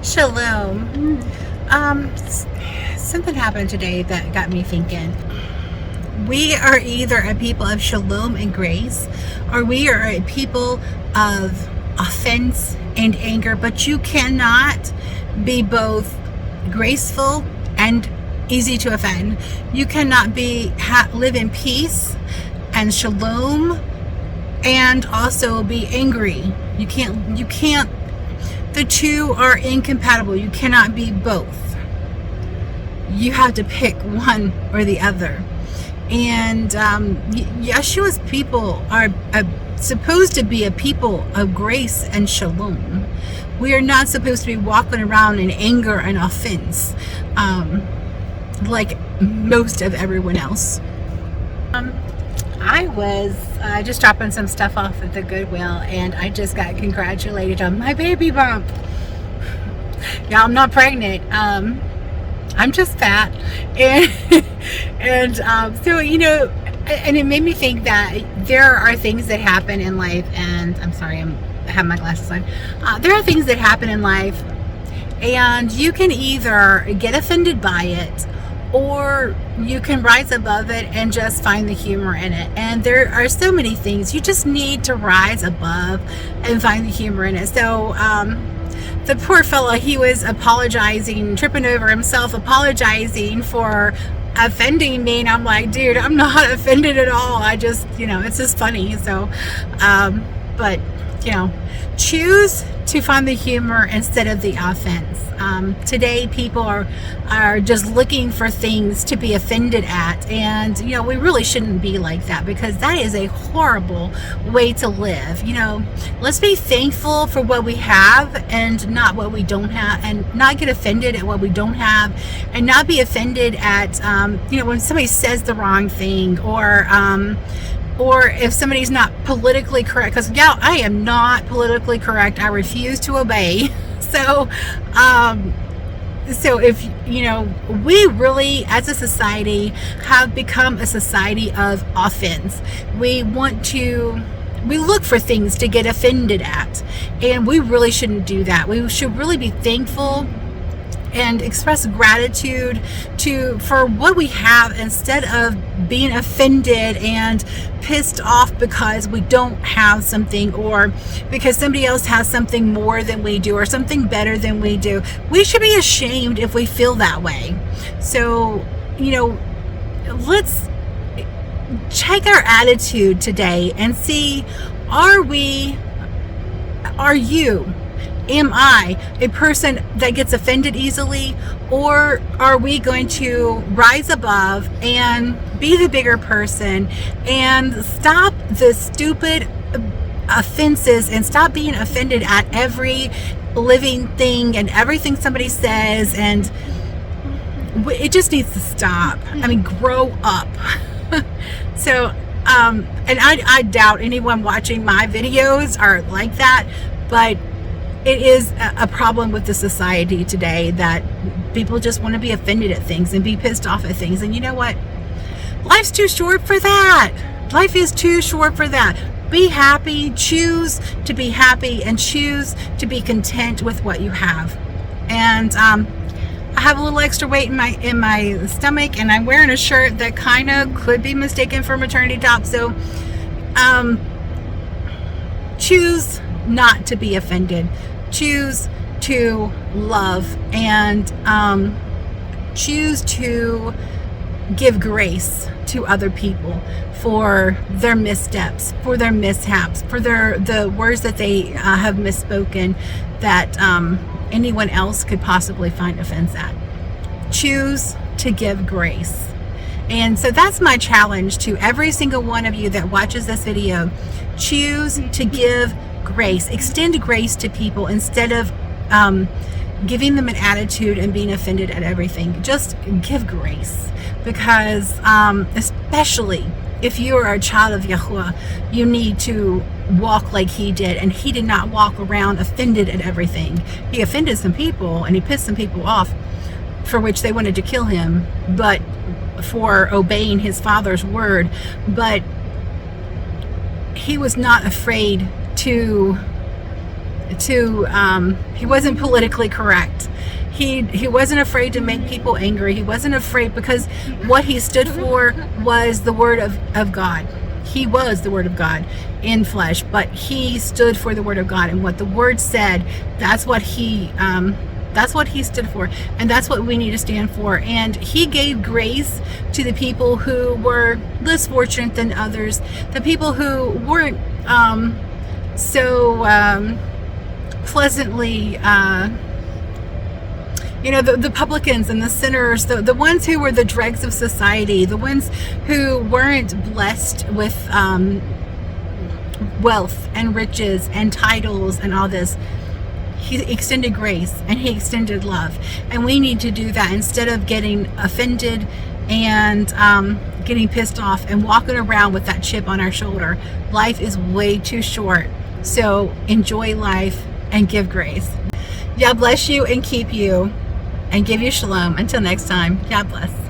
Shalom. Something happened today that got me thinking. We are either a people of shalom and grace, or we are a people of offense and anger, but you cannot be both graceful and easy to offend. You cannot live in peace and shalom and also be angry. You can't. The two are incompatible. You cannot be both. You have to pick one or the other. And Yeshua's people are supposed to be a people of grace and shalom. We are not supposed to be walking around in anger and offense like most of everyone else. I was just dropping some stuff off at the Goodwill, and I just got congratulated on my baby bump. Yeah, I'm not pregnant. I'm just fat, and so and it made me think that there are things that happen in life, and I'm sorry, I have my glasses on. There are things that happen in life, and you can either get offended by it, or you can rise above it and just find the humor in it. And there are so many things you just need to rise above and find the humor in it. So the poor fella, he was apologizing, tripping over himself, apologizing for offending me, and I'm like, dude, I'm not offended at all. I just, it's just funny. So but choose to find the humor instead of the offense. Today people are just looking for things to be offended at, and we really shouldn't be like that, because that is a horrible way to live. Let's be thankful for what we have and not what we don't have, and not get offended at what we don't have, and not be offended at when somebody says the wrong thing, or if somebody's not politically correct, because I am not politically correct. I refuse to obey. So if we really, as a society, have become a society of offense. We look for things to get offended at, and we really shouldn't do that. We should really be thankful and express gratitude for what we have, instead of being offended and pissed off because we don't have something, or because somebody else has something more than we do, or something better than we do. We should be ashamed if we feel that way. So let's check our attitude today and see, am I a person that gets offended easily, or are we going to rise above and be the bigger person and stop the stupid offenses and stop being offended at every living thing and everything somebody says? And it just needs to stop. I mean, grow up. So, and I doubt anyone watching my videos are like that, but it is a problem with the society today that people just want to be offended at things and be pissed off at things. And you know what? Life's too short for that. Life is too short for that. Be happy. Choose to be happy, and choose to be content with what you have. And I have a little extra weight in my stomach, and I'm wearing a shirt that kind of could be mistaken for maternity top. So choose not to be offended. Choose to love, and choose to give grace to other people for their missteps, for their mishaps, for the words that they have misspoken that anyone else could possibly find offense at. Choose to give grace. And so that's my challenge to every single one of you that watches this video. Choose to give grace. Extend grace to people instead of giving them an attitude and being offended at everything. Just give grace, because especially if you are a child of Yahuah, you need to walk like he did, and he did not walk around offended at everything. He offended some people, and he pissed some people off, for which they wanted to kill him, but for obeying his father's word. But he was not afraid to he wasn't politically correct. He wasn't afraid to make people angry. He wasn't afraid, because what he stood for was the word of God. He was the word of God in flesh, but he stood for the word of God, and what the word said, that's what he stood for, and that's what we need to stand for. And he gave grace to the people who were less fortunate than others, the people who weren't so pleasantly, the publicans and the sinners, the ones who were the dregs of society, the ones who weren't blessed with wealth and riches and titles and all this. He extended grace and he extended love, and we need to do that instead of getting offended and getting pissed off and walking around with that chip on our shoulder. Life is way too short, so enjoy life and give grace. God bless you and keep you and give you shalom. Until next time, God bless.